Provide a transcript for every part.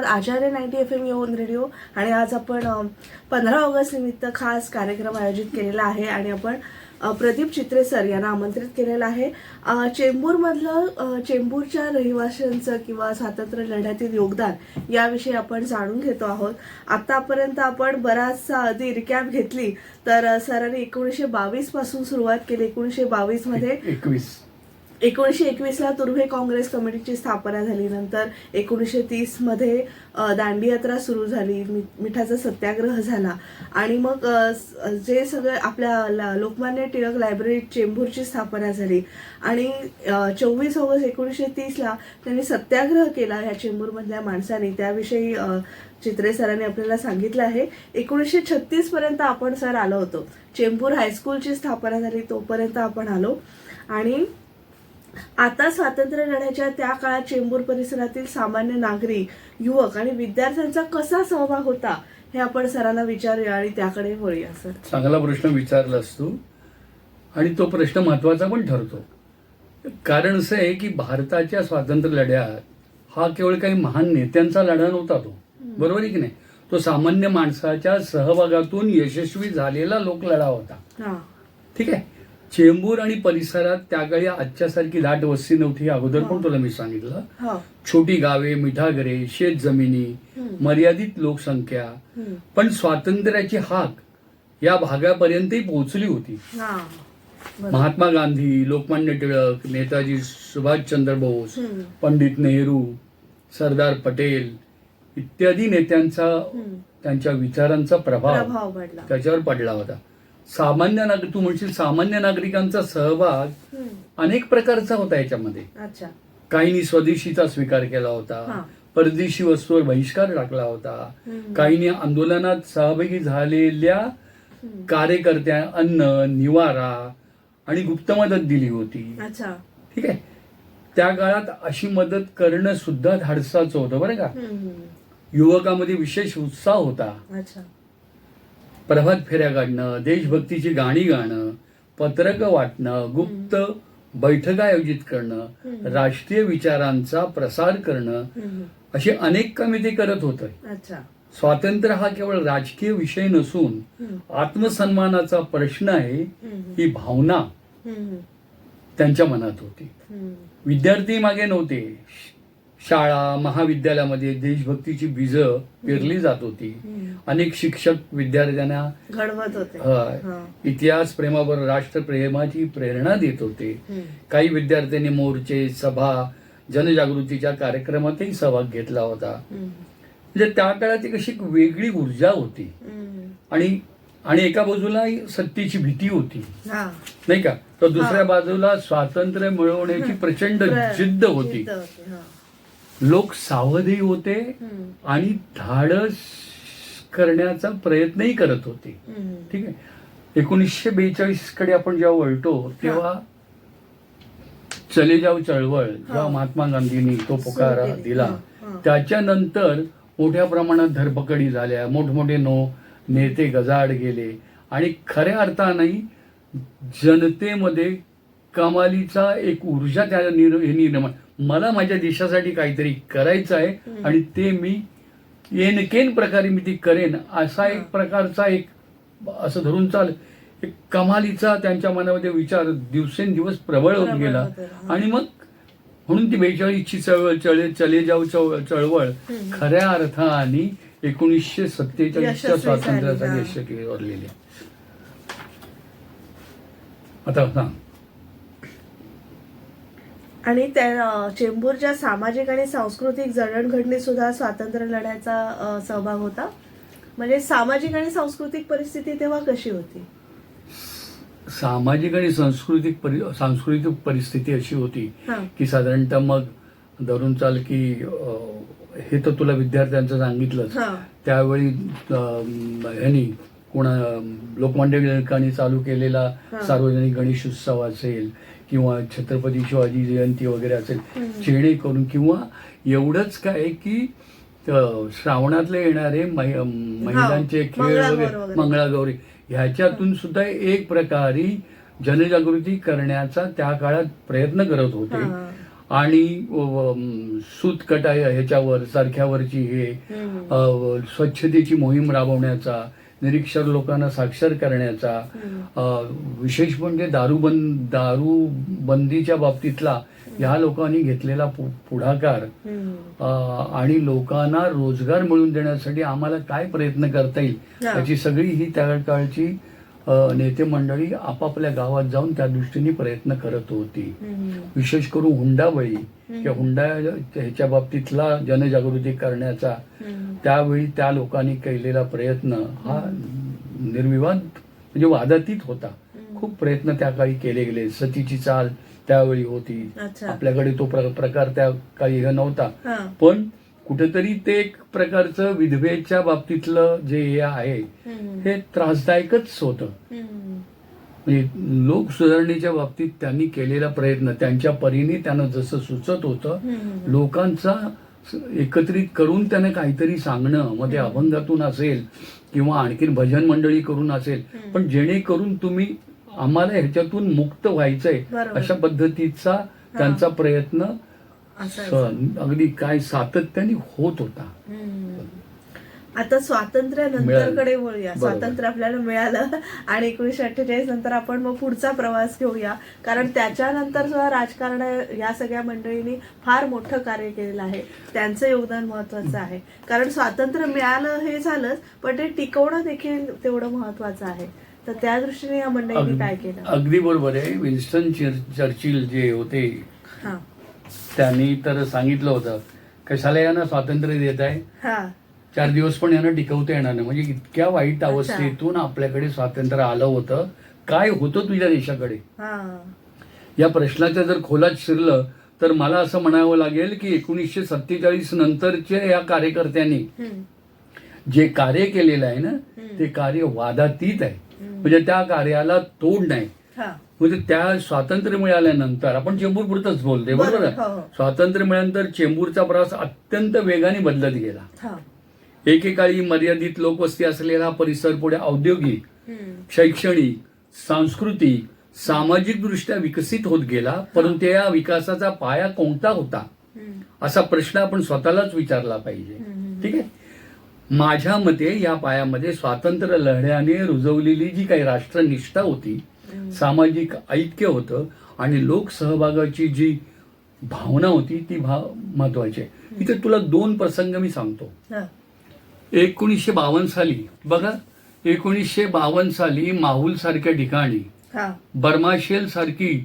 आचार्य 90 FM येऊन radio आणि आज आपण 15 ऑगस्ट निमित्त खास कार्यक्रम आयोजित केलेला आहे आणि आपण प्रदीप चित्रे सर यांना आमंत्रित केलेलं आहे. चेंबूरमधलं चेंबूरच्या रहिवाशांचं किंवा स्वातंत्र्य लढ्यातील योगदान याविषयी आपण जाणून घेतो आहोत. आतापर्यंत आपण बराचसा आधी रिकॅप घेतली तर सरांनी 1922 पासून सुरुवात केली. 1922 मध्ये 1921 ला तुर्भे काँग्रेस कमिटीची स्थापना झाली. नंतर 1930 मध्ये दांडी यात्रा सुरू झाली, मिठाचा सत्याग्रह झाला आणि मग जे सगळे आपल्या लोकमान्य टिळक लायब्ररी चेंबूरची स्थापना झाली आणि 24 ऑगस्ट 1930 ला त्यांनी सत्याग्रह केला ह्या चेंबूरमधल्या माणसांनी. त्याविषयी चित्रे सरांनी आपल्याला सांगितलं आहे. 1936 पर्यंत आपण सर आलो होतो. चेंबूर हायस्कूलची स्थापना झाली तोपर्यंत आपण आलो आणि आता स्वातंत्र्य लढ्याच्या त्या काळात चेंबूर परिसरातील सामान्य नागरिक, युवक आणि विद्यार्थ्यांचा कसा सहभाग होता हे आपण सरांना विचारूया आणि त्याकडे वळूया. सर, चांगला प्रश्न विचारलास तू आणि तो प्रश्न महत्वाचा पण ठरतो. कारण असं आहे की भारताच्या स्वातंत्र्य लढ्यात हा केवळ काही महान नेत्यांचा लढा नव्हता. तो बरोबर आहे की नाही, तो सामान्य माणसाच्या सहभागातून यशस्वी झालेला लोकलढा होता. ठीक आहे. चेंबूर आणि परिसरात त्याकाळी आजच्यासारखी दाट वस्ती नव्हती. अगोदर पण तुला मी सांगितलं. छोटी गावे, मिठागरे, शेत जमिनी, मर्यादित लोकसंख्या, पण स्वातंत्र्याची हाक या भागापर्यंतही पोहोचली होती. महात्मा गांधी, लोकमान्य टिळक, नेताजी सुभाषचंद्र बोस, पंडित नेहरू, सरदार पटेल इत्यादी नेत्यांचा त्यांच्या विचारांचा प्रभाव त्याच्यावर पडला होता. तू म्हणशील सामान्य नागरिकांचा सहभाग अनेक प्रकारचा होता याच्यामध्ये. काहींनी स्वदेशीचा स्वीकार केला होता, परदेशी वस्तूवर बहिष्कार टाकला होता, काहींनी आंदोलनात सहभागी झालेल्या कार्यकर्त्या अन्न, निवारा आणि गुप्त मदत दिली होती. ठीक आहे. त्या काळात अशी मदत करणं सुद्धा धाडसाचं होतं बरं का. युवकामध्ये विशेष उत्साह होता. प्रभात फेऱ्या काढणं, देशभक्तीची गाणी गाणं, पत्रकं वाटणं, गुप्त बैठका आयोजित करणं, राष्ट्रीय विचारांचा प्रसार करणं, अशी अनेक कामे ते करत होते. स्वातंत्र्य हा केवळ राजकीय विषय नसून आत्मसन्मानाचा प्रश्न आहे ही भावना त्यांच्या मनात होती. विद्यार्थी मागे नव्हते. शाळा, महाविद्यालयामध्ये देशभक्तीची बीज पेरली जात होती. अनेक शिक्षक विद्यार्थ्यांना घडवत होते. इतिहास प्रेमावर राष्ट्रप्रेमाची प्रेरणा देत होते. काही विद्यार्थ्यांनी मोर्चे, सभा, जनजागृतीच्या कार्यक्रमातही सहभाग घेतला होता. म्हणजे त्या काळात एक अशी वेगळी ऊर्जा होती आणि एका बाजूला सत्तेची भीती होती नाही का, तर दुसऱ्या बाजूला स्वातंत्र्य मिळवण्याची प्रचंड जिद्द होती. लोक सावधही होते आणि धाडस करण्याचा प्रयत्नही करत होते. ठीक आहे. 1942 कडे आपण जेव्हा वळतो तेव्हा चले जाव चळवळ जेव्हा महात्मा गांधींनी तो पुकारा दिला, त्याच्यानंतर मोठ्या प्रमाणात धरपकडी झाल्या, मोठमोठे नेते गजाआड गेले आणि खऱ्या अर्थाने जनतेमध्ये कमालीचा एक ऊर्जा त्या निर्माण, मला माझ्या देशासाठी काहीतरी करायचं आहे आणि ते मी येनकेन प्रकारे मी ती करेन असा एक प्रकारचा एक असं धरून चाल एक कमालीचा त्यांच्या मनामध्ये विचार दिवसेंदिवस प्रबळ होत गेला. आणि मग म्हणून ती 42ची चळवळ, चले जाव चळवळ खऱ्या अर्थाने 1947च्या स्वातंत्र्यासाठी यशस्वी ठरलेली. आता सांग. आणि त्या चेंबूरच्या सामाजिक आणि सांस्कृतिक जडणघडणीत सुद्धा स्वातंत्र्य लढ्याचा सहभाग होता. म्हणजे सामाजिक आणि सांस्कृतिक परिस्थिती तेव्हा कशी होती? सामाजिक आणि सांस्कृतिक परिस्थिती अशी होती की साधारणतः मग धरून चाल की हे तर तुला विद्यार्थ्यांचं सांगितलंच. त्यावेळी ह्यांनी लोकमान्य टिळकांनी चालू केलेला सार्वजनिक गणेश उत्सव असेल किंवा छत्रपती शिवाजी जयंती वगैरे असेल, जेणेकरून किंवा एवढंच काय की श्रावणातले येणारे महिलांचे खेळ वगैरे, मंगळागौरी, ह्याच्यातून सुद्धा एक प्रकारे जनजागृती करण्याचा त्या काळात प्रयत्न करत होते. आणि सूतकटाई ह्याच्यावर सारख्यावरची हे स्वच्छतेची मोहीम राबवण्याचा, निरीक्षर लोकांना साक्षर करण्याचा, विशेष म्हणजे दारूबंदीच्या बाबतीतला ह्या लोकांनी घेतलेला पुढाकार आणि लोकांना रोजगार मिळवून देण्यासाठी आम्हाला काय प्रयत्न करता येईल याची सगळी ही त्या काळची नेते मंडळी आपापल्या गावात जाऊन त्या दृष्टीने प्रयत्न करत होती. विशेष करून हुंडाबळी किंवा हुंडा ह्याच्या बाबतीतला जनजागृती करण्याचा त्यावेळी त्या लोकांनी केलेला प्रयत्न हा निर्विवाद म्हणजे वादातीत होता. खूप प्रयत्न त्या काळी केले गेले. सतीची चाल त्यावेळी होती. आपल्याकडे तो प्रकार त्या काळी नव्हता, पण कुठेतरी ते एक प्रकारचं विधवेच्या बाबतीतलं जे हे आहे हे त्रासदायकच होतं. म्हणजे लोक सुधारणेच्या बाबतीत त्यांनी केलेला प्रयत्न त्यांच्या परीने त्यांना जसं सुचत होतं लोकांचा एकत्रित करून त्याने काहीतरी सांगणं, मग ते अभंगातून असेल किंवा आणखीन भजन मंडळी करून असेल, पण जेणेकरून तुम्ही आम्हाला ह्याच्यातून मुक्त व्हायचंय अशा पद्धतीचा त्यांचा प्रयत्न अगदी काय सातत्याने होत होता. आता स्वातंत्र्यानंतरकडे वळूया. स्वातंत्र्य आपल्याला मिळालं आणि 1948 नंतर आपण मग पुढचा प्रवास घेऊया, कारण त्याच्यानंतर सुद्धा राजकारण या सगळ्या मंडळींनी फार मोठं कार्य केलेलं आहे. त्यांचं योगदान महत्वाचं आहे, कारण स्वातंत्र्य मिळालं हे झालंच, पण ते टिकवणं देखील तेवढं महत्वाचं आहे. तर त्या दृष्टीने या मंडळींनी काय केलं? अगदी बरोबर आहे. विन्स्टन चर्चिल जे होते त्यांनी तर सांगितलं होतं, कशाला यांना स्वातंत्र्य देत आहे, 4 दिवस पण यांना टिकवता येणार नाही. म्हणजे इतक्या वाईट अवस्थेतून आपल्याकडे स्वातंत्र्य आलं होतं. काय होतं तुझ्या देशाकडे? या प्रश्नाच्या जर खोलात शिरलं तर मला असं म्हणावं लागेल की 1947 नंतरच्या या कार्यकर्त्यांनी जे कार्य केलेलं आहे ना ते कार्य वादातीत आहे. म्हणजे त्या कार्याला तोड नाही. म्हणजे त्या स्वातंत्र्य मिळाल्यानंतर आपण चेंबूरपुरतच बोलते, बरोबर आहे. स्वातंत्र्य मिळाल्यानंतर चेंबूरचा प्रवास अत्यंत वेगाने बदलत गेला. एकेकाळी मर्यादित लोकवस्ती असलेला परिसर पुढे औद्योगिक, शैक्षणिक, सांस्कृतिक, सामाजिक दृष्ट्या विकसित होत गेला. परंतु या विकासाचा पाया कोणता होता असा प्रश्न आपण स्वतःलाच विचारला पाहिजे. ठीक आहे. माझ्या मते या पायामध्ये स्वातंत्र्य लढ्याने रुजवलेली जी काही राष्ट्रनिष्ठा होती, सामाजिक ऐक्य होतं आणि लोकसहभागाची जी भावना होती ती महत्वाची आहे. इथे तुला 2 प्रसंग मी सांगतो. 1952 साली बघा, 1952 साली माहुल सारख्या ठिकाणी बर्माशेल सारखी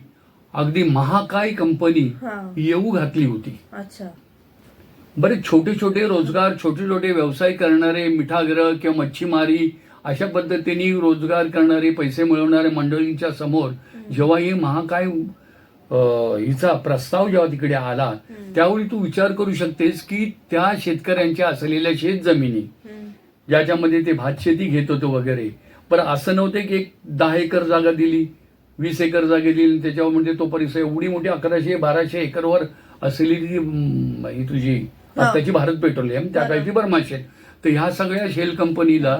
अगदी महाकाय कंपनी येऊ घातली होती. बरेच छोटे छोटे रोजगार, छोटे छोटे व्यवसाय करणारे, मिठागृह किंवा मच्छीमारी अशा पद्धतीने रोजगार करणारे, पैसे मिळवणारे मंडळींच्या समोर जेव्हा ही महाकाय हिचा प्रस्ताव जेव्हा तिकडे आला त्यावेळी तू विचार करू शकतेस की त्या शेतकऱ्यांच्या असलेल्या शेत जमिनी ज्याच्यामध्ये ते भात शेती घेत होते वगैरे, पण असं नव्हते की एक 10 एकर जागा दिली, 20 एकर जागा दिली, त्याच्यावर म्हणजे तो परिसर एवढी मोठी 1100-1200 एकरवर असलेली ही तुझी आताची भारत पेट्रोलियम, त्या काळची बर्माशेल. तर ह्या सगळ्या शेल कंपनीला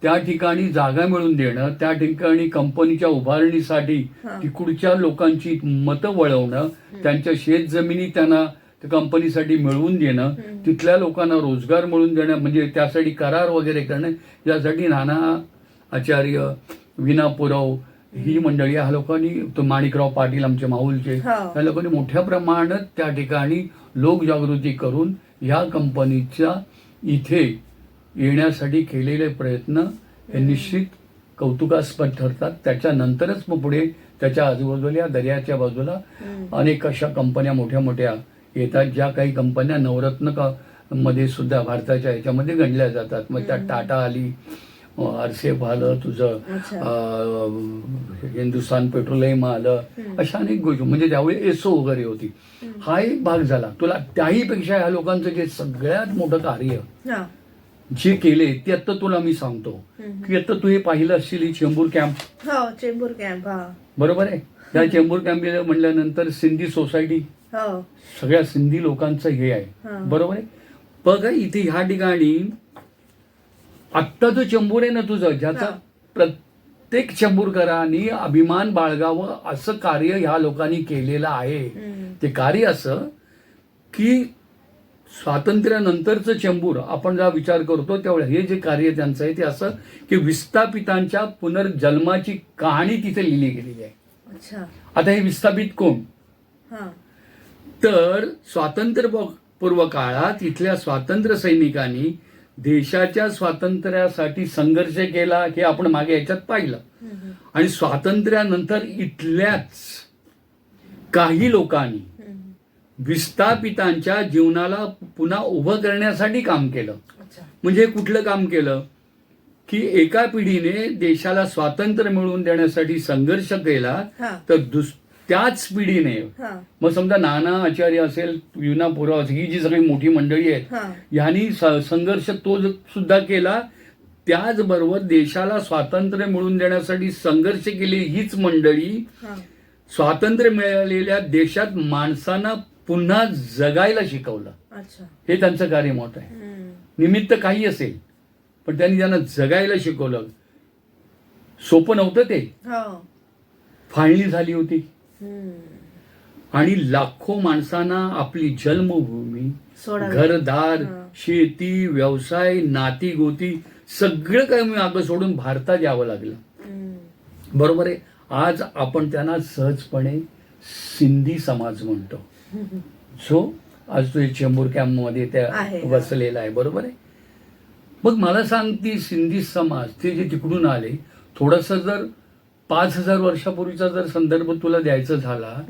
त्या ठिकाणी जागा मिळवून देणं, त्या ठिकाणी कंपनीच्या उभारणीसाठी तिकडच्या लोकांची मतं वळवणं, त्यांच्या शेत जमिनी त्यांना कंपनीसाठी मिळवून देणं, तिथल्या लोकांना रोजगार मिळवून देणं, म्हणजे त्यासाठी करार वगैरे करणं, यासाठी नाना आचार्य, विना पुरव ही मंडळी ह्या लोकांनी, तो माणिकराव पाटील आमचे माहुलचे, ह्या लोकांनी मोठ्या प्रमाणात त्या ठिकाणी लोकजागृती करून ह्या कंपनीच्या इथे येण्यासाठी केलेले प्रयत्न हे निश्चित कौतुकास्पद ठरतात. त्याच्यानंतरच मग पुढे त्याच्या आजूबाजूला दर्याच्या बाजूला अनेक अशा कंपन्या मोठ्या मोठ्या येतात, ज्या काही कंपन्या नवरत्न मध्ये सुद्धा भारताच्या ह्याच्यामध्ये गणल्या जातात. मग त्यात टाटा आली, आरसीएफ आलं, तुझं हिंदुस्थान पेट्रोलियम आलं, अशा अनेक गोष्टी, म्हणजे त्यावेळी एसओ वगैरे होती. हा एक भाग झाला. तुला त्याही पेक्षा ह्या लोकांचं जे सगळ्यात मोठं कार्य जे केले ते आता तुला मी सांगतो की आता तू हे पाहिलं असशील ही चेंबूर कॅम्प. चेंबूर कॅम्प बरोबर आहे. त्या चेंबूर कॅम्प म्हणल्यानंतर सिंधी सोसायटी, सगळ्या सिंधी लोकांचं हे आहे, बरोबर आहे. बघा इथे ह्या ठिकाणी आत्ता जो चेंबूर आहे ना तुझं, ज्याचा प्रत्येक चेंबूरकरांनी अभिमान बाळगावं असं कार्य ह्या लोकांनी केलेलं आहे. ते कार्य असं की स्वातंत्र्यानंतरचं चेंबूर आपण जेव्हा विचार करतो तेव्हा हे जे कार्य त्यांचं आहे ते असं की विस्थापितांच्या पुनर्जन्माची कहाणी तिथे लिहिली गेलेली आहे. अच्छा. आता हे विस्थापित कोण? हा. तर स्वातंत्र्यपूर्व काळात इथल्या स्वातंत्र्य सैनिकांनी देशाच्या स्वातंत्र्यासाठी संघर्ष केला हे आपण मागे याच्यात पाहिलं. आणि स्वातंत्र्यानंतर इथल्याच काही लोकांनी विस्थापितांच्या जीवनाला पुन्हा उभं करण्यासाठी काम केलं. अच्छा. म्हणजे कुठलं काम केलं की एका पिढीने देशाला स्वातंत्र्य मिळवून देण्यासाठी संघर्ष केला हा. तर त्याच पिढीने हा. मग समजा नाना आचार्य असेल, विना पुरा असेल, ही जी सगळी मोठी मंडळी आहेत हा. यांनी संघर्ष तो सुद्धा केला. त्याचबरोबर देशाला स्वातंत्र्य मिळवून देण्यासाठी संघर्ष केली हीच मंडळी हा. स्वातंत्र्य मिळालेल्या देशात माणसांना पुन्हा जगायला शिकवलं. अच्छा. हे त्यांचं कार्य मोठं आहे. निमित्त काही असेल पण त्यांना जगायला शिकवलं. सोपं नव्हतं ते. हो. फाळणी झाली होती आणि लाखो माणसांना आपली जन्मभूमी, सोडावी. घरदार, शेती, व्यवसाय, नाती गोती सगळं काही मागं सोडून भारतात यावं लागलं. बरोबर आहे. आज आपण त्यांना सहजपणे सिंधी समाज म्हणतो. जो आज तो चेंबूर कॅम्पमध्ये त्या बसलेला आहे. बरोबर आहे. मग मला सांग ती सिंधी समाज ते जे तिकडून आले, थोडस जर 5,000 वर्षापूर्वीचा जर संदर्भ तुला द्यायचा झाला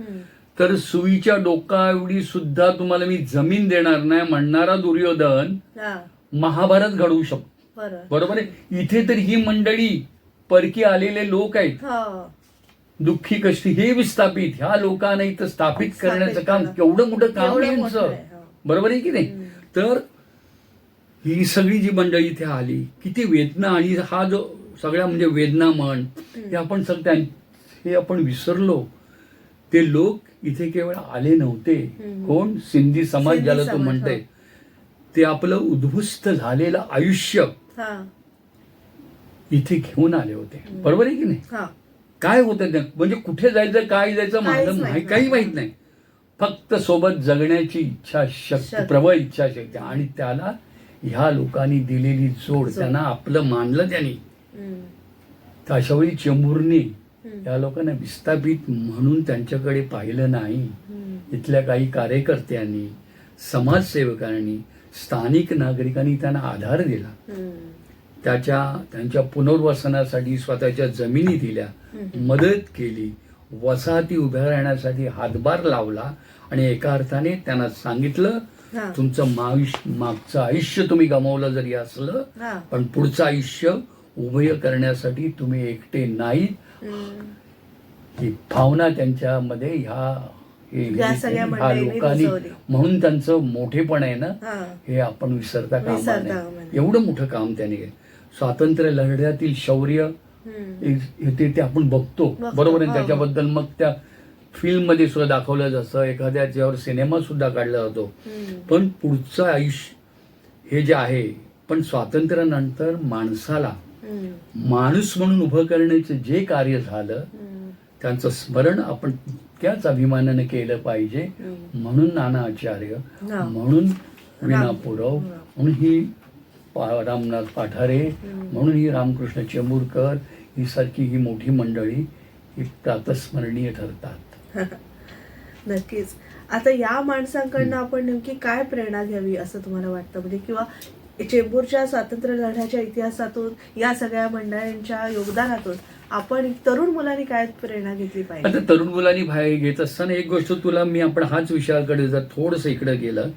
तर सुईच्या डोका एवढी सुद्धा तुम्हाला मी जमीन देणार नाही म्हणणारा दुर्योधन महाभारत घडवू शकतो. बरोबर आहे. इथे तर ही मंडळी परकी आलेले लोक आहेत, दुःखी कष्टी, हे विस्थापित, ह्या लोकांना इथं स्थापित करण्याचं काम केवढं मोठं काम आहे यांचं. बरोबर आहे की नाही. तर ही सगळी जी मंडळी इथे आली, किती वेदना, आणि हा जो सगळ्या म्हणजे वेदना म्हण हे आपण हे आपण विसरलो. ते लोक इथे केवळ आले नव्हते. कोण? सिंधी समाज ज्याला तो म्हणते. ते आपलं उद्ध्वस्त झालेलं आयुष्य इथे घेऊन आले होते. बरोबर आहे की नाही. काय होतं ते, म्हणजे कुठे जायचं, काय जायचं काही माहित नाही. फक्त सोबत जगण्याची इच्छाशक्ती, प्रबळ इच्छाशक्ती, आणि त्याला ह्या लोकांनी दिलेली जोड, त्यांना आपलं मानलं त्यांनी. तर अशा वेळी चेंबूरनी या लोकांना विस्थापित म्हणून त्यांच्याकडे पाहिलं नाही. इथल्या काही कार्यकर्त्यांनी, समाजसेवकांनी, स्थानिक नागरिकांनी त्यांना आधार दिला. त्यांच्या पुनर्वसनासाठी स्वतःच्या जमिनी दिल्या, मदत केली, वसाहती उभ्या राहण्यासाठी हातभार लावला. आणि एका अर्थाने त्यांना सांगितलं, तुमचं मागचं आयुष्य तुम्ही गमावलं जरी असलं पण पुढचं आयुष्य उभय करण्यासाठी तुम्ही एकटे नाही. ही भावना त्यांच्यामध्ये ह्या लोकांनी, म्हणून त्यांचं मोठेपण आहे ना, हे आपण विसरता कामा नये. एवढं मोठं काम त्याने केलं. स्वातंत्र्य लढ्यातील शौर्य ते आपण बघतो. बरोबर आहे. त्याच्याबद्दल मग त्या फिल्म मध्ये सुद्धा दाखवलं जातं, एखाद्याच्यावर सिनेमा सुद्धा काढला जातो. पण पुढचं आयुष्य हे जे आहे, पण स्वातंत्र्यानंतर माणसाला माणूस म्हणून उभं करण्याचं जे कार्य झालं त्यांचं स्मरण आपण तितक्याच अभिमानाने केलं पाहिजे. म्हणून नाना आचार्य, म्हणून विना पुरव, म्हणून ही रामनाथ पाठारे, म्हणून ही रामकृष्ण चेंबूरकर, ही सारखी ही मोठी मंडळी ही प्रातस्मरणीय ठरतात. नक्कीच. आता या माणसांकडनं आपण नेमकी काय प्रेरणा घ्यावी असं तुम्हाला वाटतं, म्हणजे किंवा चेंबूरच्या स्वातंत्र्य लढ्याच्या इतिहासातून, या सगळ्या मंडळींच्या योगदानातून आपण तरुण मुलांनी काय प्रेरणा घेतली पाहिजे? आता तरुण मुलांनी बाहेर घेत असताना एक गोष्ट तुला मी, आपण हाच विषयाकडे जर थोडस इकडे गेलं,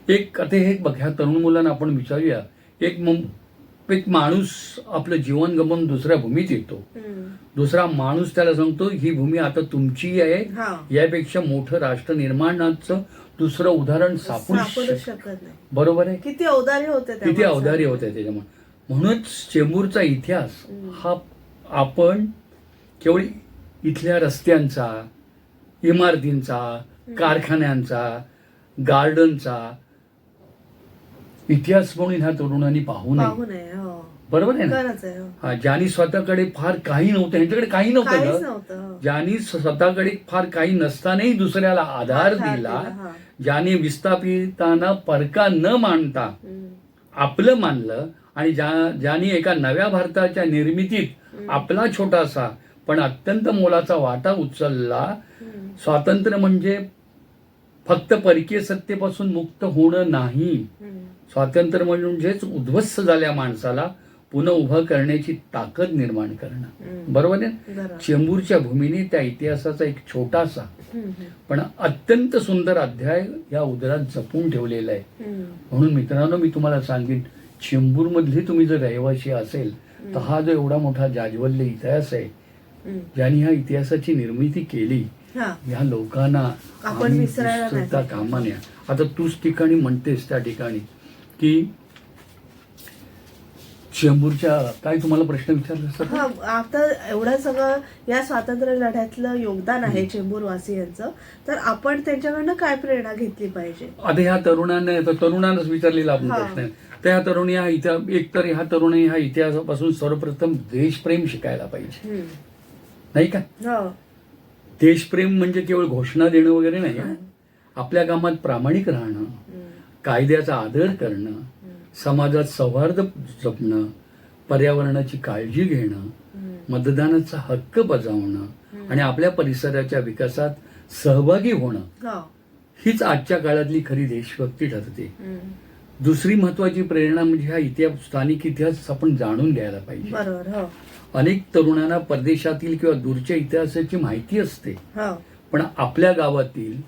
एक आता हे बघ, ह्या तरुण मुलांना आपण विचारूया, एक माणूस आपलं जीवन गमवून दुसऱ्या भूमीत येतो. दुसरा माणूस त्याला सांगतो ही भूमी आता तुमची आहे. यापेक्षा मोठं राष्ट्र निर्माणाचं दुसरं उदाहरण सापडू शकत नाही. बरोबर आहे. किती औदार्य होते त्याच्यामुळे. म्हणूनच चेंबूरचा इतिहास हा आपण केवळ इथल्या रस्त्यांचा, इमारतींचा, कारखान्यांचा, गार्डनचा इतिहास म्हणून ह्या तरुणांनी पाहू पाहू नये. नये. हो. बरोबर आहे ना? खरंच आहे. हो. हा, ज्यांनी स्वतःकडे फार काही नव्हतं, ह्यांच्याकडे काही नव्हतं काहीच ग. नव्हतं. हो. ज्यांनी स्वतःकडे फार काही नसतानाही दुसऱ्याला आधार आधार दिला, हा. ज्याने विस्थापितांना परका न मानता हम्म. आपलं मानलं, आणि ज्यांनी एका नव्या भारताच्या निर्मितीत आपला छोटासा पण अत्यंत मोलाचा वाटा उचलला. हम्म. स्वातंत्र्य म्हणजे फक्त परकीय सत्तेपासून मुक्त होणं नाही. हम्म. स्वातंत्र्य म्हणजेच उद्ध्वस्त झाल्या माणसाला पुन्हा उभं करण्याची ताकद निर्माण करणं. हम्म. बरोबर आहे? बरोबर. चेंबूरच्या भूमीने त्या इतिहासाचा एक छोटासा हम्म. पण अत्यंत सुंदर अध्याय या उदरात जपून ठेवलेला आहे. हम्म. म्हणून मित्रांनो, मी तुम्हाला सांगेन, चेंबूरमधली तुम्ही जर रहिवासी असेल तर हा जो एवढा मोठा जाज्वल्य इतिहास आहे, हम्म. ज्यांनी ह्या इतिहासाची निर्मिती केली, हा. ह्या लोकांना आपण आम्ही विसरायला नाही विसरता कामा नये. आता तूच ठिकाणी म्हणतेस त्या ठिकाणी की चेंबूरच्या काय तुम्हाला प्रश्न विचारला असता? हा, आता एवढं सगळं या स्वातंत्र्य लढ्यातलं योगदान आहे चेंबूर वासियांचं, तर आपण त्यांच्याकडनं काय प्रेरणा घेतली पाहिजे? आता ह्या तरुणांनाच विचारलेला आपण हा. प्रश्न आहे. तर ह्या तरुणी एकतर ह्या तरुणी ह्या इतिहासापासून सर्वप्रथम देशप्रेम शिकायला पाहिजे, हम्म. नाही का? हो. देशप्रेम म्हणजे केवळ घोषणा देणं वगैरे नाही. आपल्या कामात प्रामाणिक राहणं, हम्म. कायद्याचा आदर करणं, समाजात सौहार्द जपणं, पर्यावरणाची काळजी घेणं, हम्म. मतदानाचा हक्क बजावणं आणि आपल्या परिसराच्या विकासात सहभागी होणं, हो. हीच आजच्या काळातली खरी देशभक्ती ठरते. हम्म. दुसरी महत्वाची प्रेरणा म्हणजे हा स्थानिक इतिहास आपण जाणून घ्यायला पाहिजे. बरोबर. हो. अनेक तरुणांना परदेशातील किंवा दूरच्या इतिहासाची माहिती असते, हो. पण आपल्या गावातील,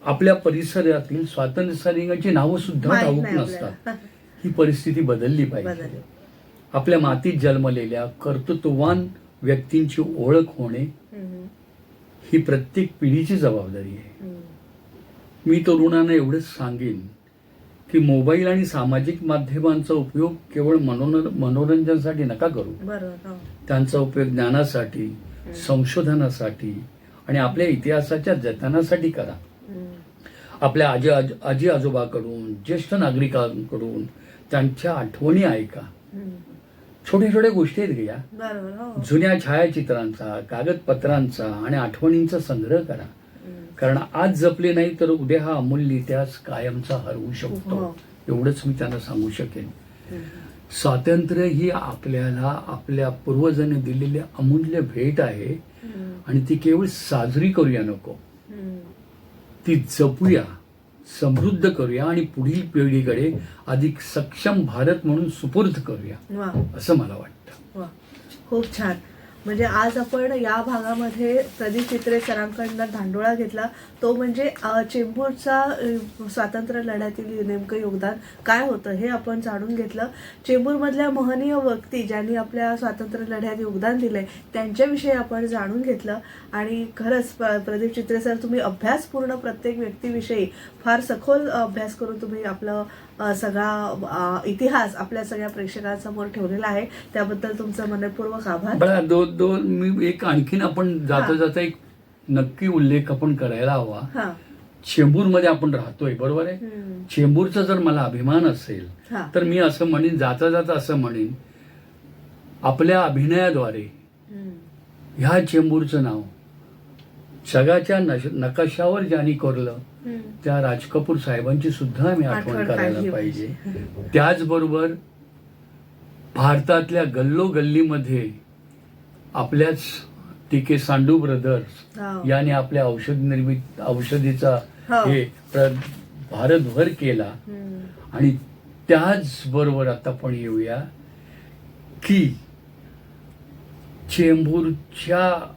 आपल्या परिसरातील स्वातंत्र्य सैनिकांची नावं सुद्धा माहित ठाऊक नाही नसतात. आपल्याला. ही परिस्थिती बदलली पाहिजे. बदलली. आपल्या मातीत जन्मलेल्या कर्तृत्ववान व्यक्तींची ओळख होणे हम्म. ही प्रत्येक पिढीची जबाबदारी आहे. हम्म. मी तरुणांना एवढंच सांगेन की मोबाईल आणि सामाजिक माध्यमांचा उपयोग केवळ मनोरंजनासाठी नका करू. बरोबर. हो. त्यांचा उपयोग ज्ञानासाठी, संशोधनासाठी आणि आपल्या इतिहासाच्या जतनासाठी करा. हम्म. आपल्या आजी आजोबाकडून, ज्येष्ठ नागरिकांकडून त्यांच्या आठवणी ऐका. हम्म. छोट्या छोट्या गोष्टी आहेत घ्या. बरोबर. हो. जुन्या छायाचित्रांचा, कागदपत्रांचा आणि आठवणींचा संग्रह करा. हम्म. कारण आज जपले नाही तर उद्या हा अमूल्य इतिहास कायमचा हरवू शकतो. हो. एवढंच मी त्यांना सांगू शकेन. हम्म. स्वातंत्र्य ही आपल्याला आपल्या पूर्वजांनी दिलेली अमूल्य भेट आहे हम्म. आणि ती केवळ साजरी करूया नको, हम्म. ती जपूया, समृद्ध करूया आणि पुढील पिढीकडे अधिक सक्षम भारत म्हणून सुपूर्द करूया, वा. असं मला वाटतं. वा. खूप छान. म्हणजे आज आपण या भागामध्ये प्रदीप चित्रे सरांकडनं धांडोळा घेतला, तो म्हणजे चेंबूरचा स्वातंत्र्य लढ्यातील नेमकं योगदान काय होतं हे आपण जाणून घेतलं. चेंबूरमधल्या महनीय व्यक्ती ज्यांनी आपल्या स्वातंत्र्य लढ्यात योगदान दिलंय त्यांच्याविषयी आपण जाणून घेतलं. आणि खरंच प्रदीप चित्रे सर, तुम्ही अभ्यासपूर्ण प्रत्येक व्यक्तीविषयी फार सखोल अभ्यास करून तुम्ही आपलं सगळा इतिहास आपल्या सगळ्या प्रेक्षकांसमोर ठेवलेला आहे. त्याबद्दल तुमचं मनपूर्वक आभार. बघा, मी एक आणखीन आपण जाता जाता एक नक्की उल्लेख आपण करायला हवा. हा. चेंबूरमध्ये आपण राहतोय, बरोबर आहे. हम्म. चेंबूरचा जर मला अभिमान असेल हा. तर मी असं म्हणेन, जाता जाता असं म्हणेन, आपल्या अभिनयाद्वारे हम्म. ह्या चेंबूरचं नाव जगाच्या नकाशावर ज्यांनी कोरलं हम्म. त्या राज कपूर साहेबांची सुद्धा आम्ही आठवण आठवण करायला काढली पाहिजे. त्याचबरोबर भारतातल्या गल्लोगल्लीमध्ये आपल्याच टी.के. सांडू ब्रदर्स हो. यांनी आपल्या औषधीचा हो. हे भारतभर केला. हम्म. आणि त्याचबरोबर आता आपण येऊया की चेंबूरच्या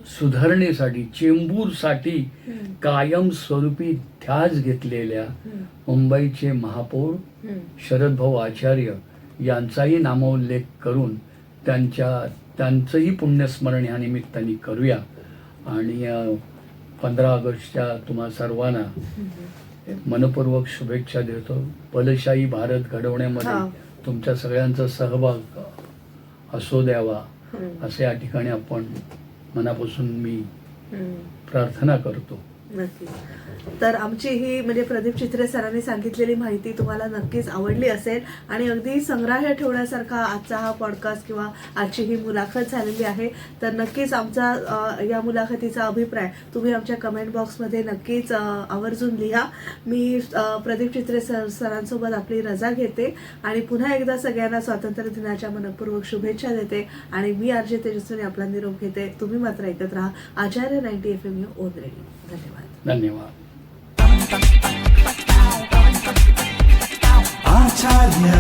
सुधारणेसाठी, चेंबूरसाठी हम्म. कायमस्वरूपी ध्यास घेतलेल्या हम्म. मुंबईचे महापौर हम्म. शरद भाऊ आचार्य यांचाही नामोल्लेख करून त्यांचंही पुण्यस्मरण या निमित्ताने करूया. आणि 15 ऑगस्टच्या तुम्हा सर्वांना मनपूर्वक शुभेच्छा देतो. बलशाही भारत घडवण्यामध्ये हा. तुमच्या सगळ्यांचा सहभाग असू द्यावा, हम्म. असे या ठिकाणी आपण मनापासून मी हम्म. प्रार्थना करतो. नक्की. तर आमची ही म्हणजे प्रदीप चित्रे सरांनी सांगितलेली माहिती तुम्हाला नक्कीच आवडली असेल आणि अगदी संग्रहालय ठेवण्यासारखा आजचा हा पॉडकास्ट किंवा आजची ही मुलाखत झालेली आहे. तर नक्कीच आमचा या मुलाखतीचा अभिप्राय तुम्ही आमच्या कमेंट बॉक्समध्ये नक्कीच आवर्जून लिहा. मी प्रदीप चित्रे सरांसोबत आपली रजा घेते आणि पुन्हा एकदा सगळ्यांना स्वातंत्र्य दिनाच्या मनपूर्वक शुभेच्छा देते आणि मी आरजे तेजस्विनी आपला निरोप घेते. तुम्ही मात्र ऐकत राहा आचार्य 90 FM ओन रेडिओ. धन्यवाद. धन्यवाद. आचार्य